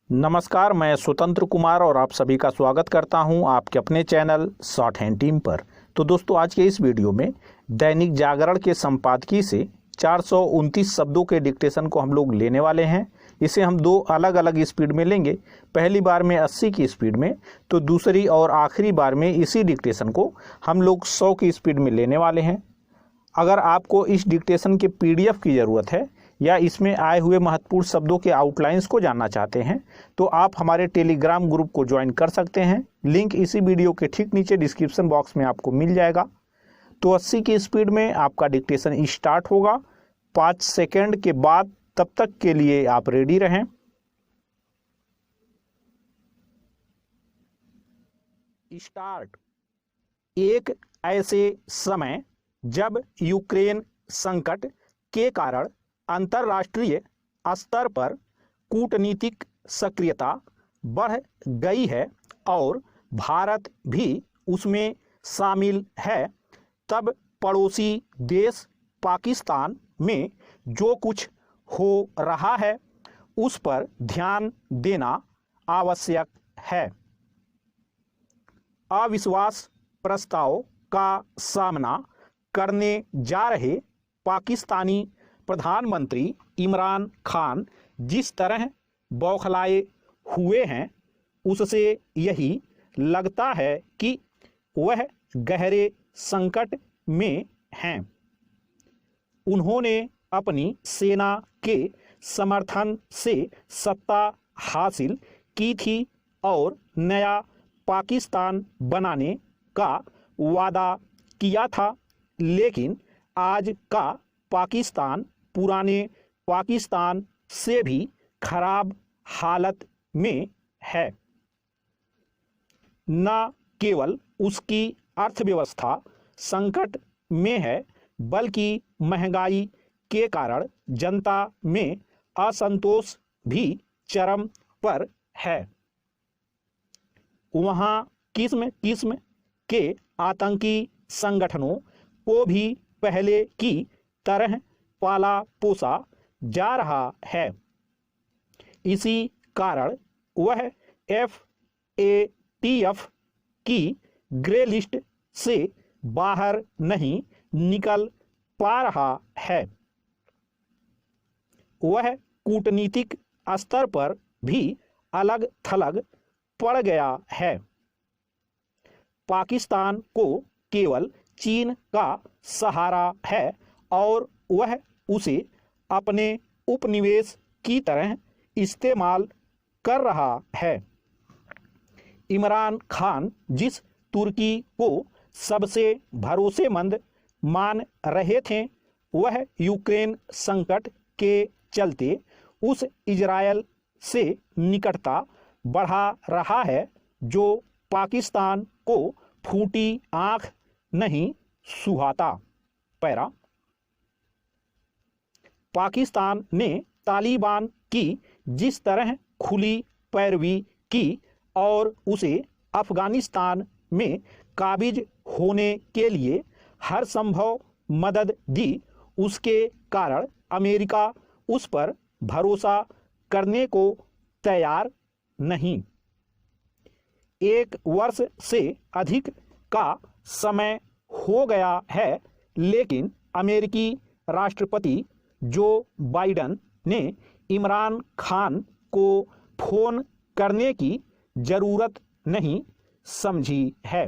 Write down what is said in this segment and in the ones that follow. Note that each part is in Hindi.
नमस्कार, मैं स्वतंत्र कुमार और आप सभी का स्वागत करता हूं आपके अपने चैनल शॉर्ट हैंड टीम पर। तो दोस्तों, आज के इस वीडियो में दैनिक जागरण के संपादकीय से 429 शब्दों के डिक्टेशन को हम लोग लेने वाले हैं। इसे हम दो अलग अलग स्पीड में लेंगे। पहली बार में 80 की स्पीड में, तो दूसरी और आखिरी बार में इसी डिक्टेशन को हम लोग 100 की स्पीड में लेने वाले हैं। अगर आपको इस डिक्टेशन के PDF की ज़रूरत है या इसमें आए हुए महत्वपूर्ण शब्दों के आउटलाइंस को जानना चाहते हैं तो आप हमारे टेलीग्राम ग्रुप को ज्वाइन कर सकते हैं। लिंक इसी वीडियो के ठीक नीचे डिस्क्रिप्शन बॉक्स में आपको मिल जाएगा। तो 80 की स्पीड में आपका डिक्टेशन स्टार्ट होगा 5 सेकंड के बाद। तब तक के लिए आप रेडी रहें। स्टार्ट। एक ऐसे समय जब यूक्रेन संकट के कारण अंतर्राष्ट्रीय स्तर पर कूटनीतिक सक्रियता बढ़ गई है और भारत भी उसमें शामिल है, तब पड़ोसी देश पाकिस्तान में जो कुछ हो रहा है उस पर ध्यान देना आवश्यक है। अविश्वास प्रस्ताव का सामना करने जा रहे पाकिस्तानी प्रधानमंत्री इमरान खान जिस तरह बौखलाए हुए हैं, उससे यही लगता है कि वह गहरे संकट में हैं। उन्होंने अपनी सेना के समर्थन से सत्ता हासिल की थी और नया पाकिस्तान बनाने का वादा किया था, लेकिन आज का पाकिस्तान पुराने पाकिस्तान से भी खराब हालत में है। न केवल उसकी अर्थव्यवस्था संकट में है, बल्कि महंगाई के कारण जनता में असंतोष भी चरम पर है। वहाँ किस्म किस्म के आतंकी संगठनों को भी पहले की तरह पाला पोसा जा रहा है। इसी कारण वह FATF की ग्रे लिस्ट से बाहर नहीं निकल पा रहा है। वह कूटनीतिक स्तर पर भी अलग थलग पड़ गया है। पाकिस्तान को केवल चीन का सहारा है और वह उसे अपने उपनिवेश की तरह इस्तेमाल कर रहा है। इमरान खान जिस तुर्की को सबसे भरोसेमंद मान रहे थे, वह यूक्रेन संकट के चलते उस इजरायल से निकटता बढ़ा रहा है जो पाकिस्तान को फूटी आंख नहीं सुहाता। पैरा। पाकिस्तान ने तालिबान की जिस तरह खुली पैरवी की और उसे अफगानिस्तान में काबिज होने के लिए हर संभव मदद दी, उसके कारण अमेरिका उस पर भरोसा करने को तैयार नहीं। 1 वर्ष से अधिक का समय हो गया है, लेकिन अमेरिकी राष्ट्रपति जो बाइडन ने इमरान खान को फोन करने की जरूरत नहीं समझी है।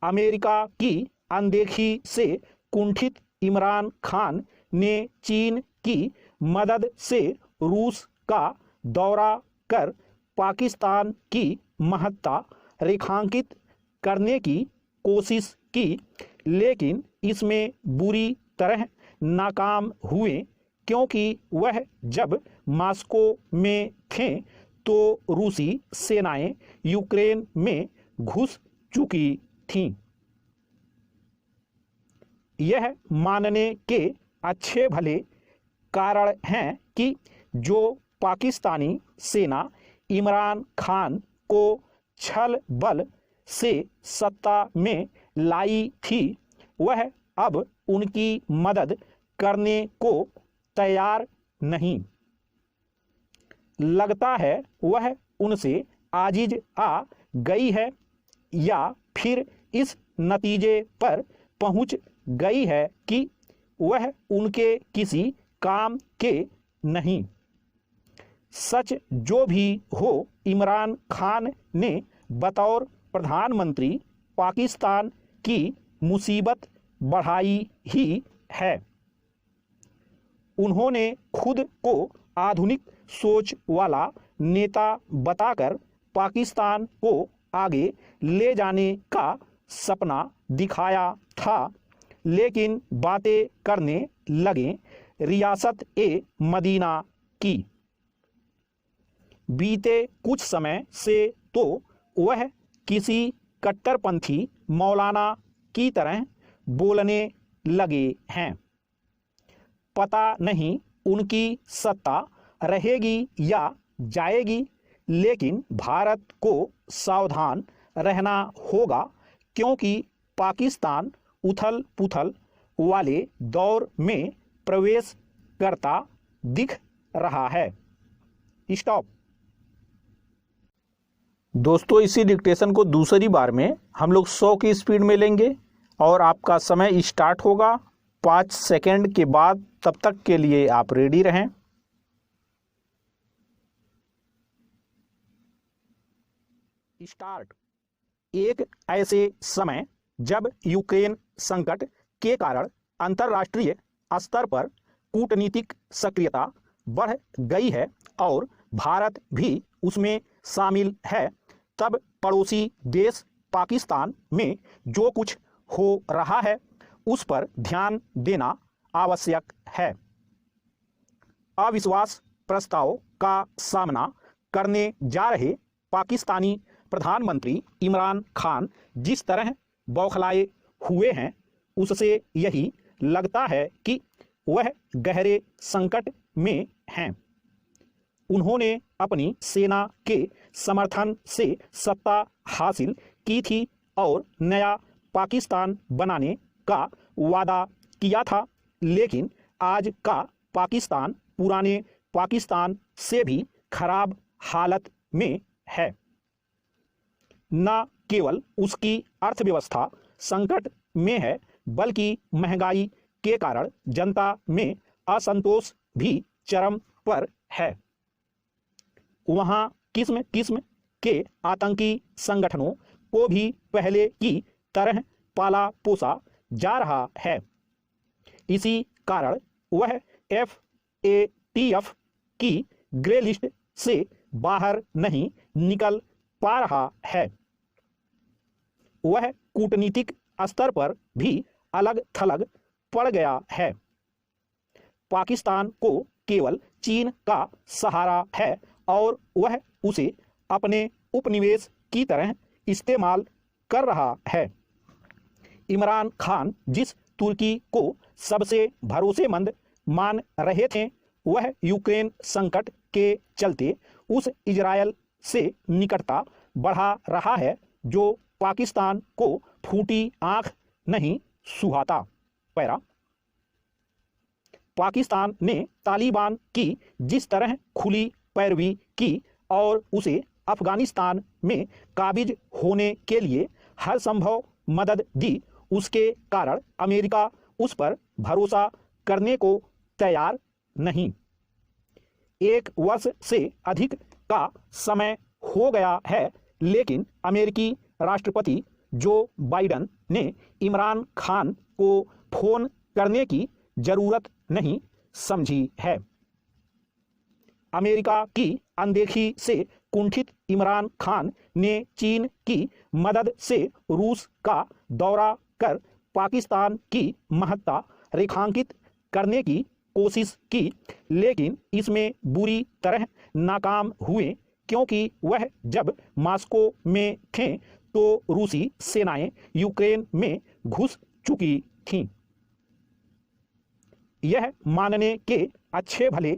अमेरिका की अनदेखी से कुंठित इमरान खान ने चीन की मदद से रूस का दौरा कर पाकिस्तान की महत्ता रेखांकित करने की कोशिश की, लेकिन इसमें बुरी तरह नाकाम हुए, क्योंकि वह जब मॉस्को में थे तो रूसी सेनाएं यूक्रेन में घुस चुकी थीं। यह मानने के अच्छे भले कारण हैं कि जो पाकिस्तानी सेना इमरान खान को छल बल से सत्ता में लाई थी, वह अब उनकी मदद करने को तैयार नहीं। लगता है वह उनसे आजिज आ गई है या फिर इस नतीजे पर पहुंच गई है कि वह उनके किसी काम के नहीं। सच जो भी हो, इमरान खान ने बतौर प्रधानमंत्री पाकिस्तान की मुसीबत बढ़ाई ही है। उन्होंने खुद को आधुनिक सोच वाला नेता बताकर पाकिस्तान को आगे ले जाने का सपना दिखाया था, लेकिन बातें करने लगे रियासत ए मदीना की। बीते कुछ समय से तो वह किसी कट्टरपंथी मौलाना की तरह बोलने लगे हैं। पता नहीं उनकी सत्ता रहेगी या जाएगी, लेकिन भारत को सावधान रहना होगा, क्योंकि पाकिस्तान उथल पुथल वाले दौर में प्रवेश करता दिख रहा है। स्टॉप। दोस्तों, इसी डिक्टेशन को दूसरी बार में हम लोग 100 की स्पीड में लेंगे और आपका समय स्टार्ट होगा 5 सेकंड के बाद। तब तक के लिए आप रेडी रहें। स्टार्ट। एक ऐसे समय जब यूक्रेन संकट के कारण अंतर्राष्ट्रीय स्तर पर कूटनीतिक सक्रियता बढ़ गई है और भारत भी उसमें शामिल है, तब पड़ोसी देश पाकिस्तान में जो कुछ हो रहा है उस पर ध्यान देना आवश्यक है। अविश्वास प्रस्ताव का सामना करने जा रहे पाकिस्तानी प्रधानमंत्री इमरान खान जिस तरह बौखलाए हुए हैं, उससे यही लगता है कि वह गहरे संकट में हैं। उन्होंने अपनी सेना के समर्थन से सत्ता हासिल की थी और नया पाकिस्तान बनाने का वादा किया था, लेकिन आज का पाकिस्तान पुराने पाकिस्तान से भी खराब हालत में है। न केवल उसकी अर्थव्यवस्था संकट में है, बल्कि महंगाई के कारण जनता में असंतोष भी चरम पर है। वहाँ किस्म किस्म के आतंकी संगठनों को भी पहले की तरह पाला पोसा जा रहा है। इसी कारण वह FATF की ग्रे लिस्ट से बाहर नहीं निकल पा रहा है। वह कूटनीतिक स्तर पर भी अलग थलग पड़ गया है। पाकिस्तान को केवल चीन का सहारा है और वह उसे अपने उपनिवेश की तरह इस्तेमाल कर रहा है। इमरान खान जिस तुर्की को सबसे भरोसेमंद मान रहे थे, वह यूक्रेन संकट के चलते उस इजरायल से निकटता बढ़ा रहा है जो पाकिस्तान को फूटी आंख नहीं सुहाता। पैरा। पाकिस्तान ने तालिबान की जिस तरह खुली पैरवी की और उसे अफगानिस्तान में काबिज होने के लिए हर संभव मदद दी, उसके कारण अमेरिका उस पर भरोसा करने को तैयार नहीं। 1 वर्ष से अधिक का समय हो गया है, लेकिन अमेरिकी राष्ट्रपति जो बाइडन ने इमरान खान को फोन करने की जरूरत नहीं समझी है। अमेरिका की अनदेखी से कुंठित इमरान खान ने चीन की मदद से रूस का दौरा कर पाकिस्तान की महत्ता रेखांकित करने की कोशिश की, लेकिन इसमें बुरी तरह नाकाम हुए, क्योंकि वह जब मॉस्को में थे तो रूसी सेनाएं यूक्रेन में घुस चुकी थीं। यह मानने के अच्छे भले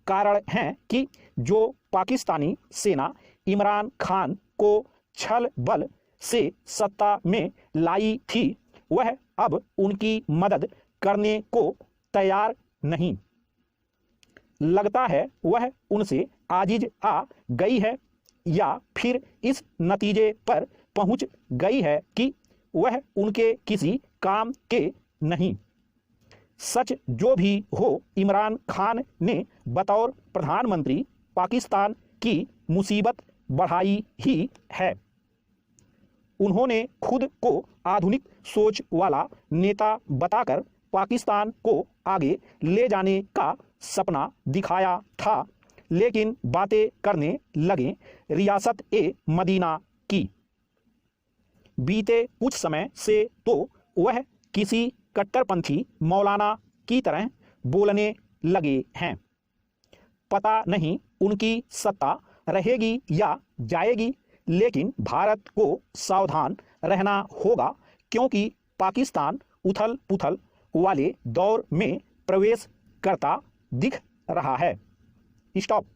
कारण हैं कि जो पाकिस्तानी सेना इमरान खान को छल बल से सत्ता में लाई थी, वह अब उनकी मदद करने को तैयार नहीं। लगता है वह उनसे आजिज आ गई है या फिर इस नतीजे पर पहुंच गई है कि वह उनके किसी काम के नहीं। सच जो भी हो, इमरान खान ने बतौर प्रधानमंत्री पाकिस्तान की मुसीबत बढ़ाई ही है। उन्होंने खुद को आधुनिक सोच वाला नेता बताकर पाकिस्तान को आगे ले जाने का सपना दिखाया था, लेकिन बातें करने लगे रियासत ए मदीना की। बीते कुछ समय से तो वह किसी कट्टरपंथी मौलाना की तरह बोलने लगे हैं। पता नहीं उनकी सत्ता रहेगी या जाएगी, लेकिन भारत को सावधान रहना होगा, क्योंकि पाकिस्तान उथल पुथल वाले दौर में प्रवेश करता दिख रहा है। स्टॉप।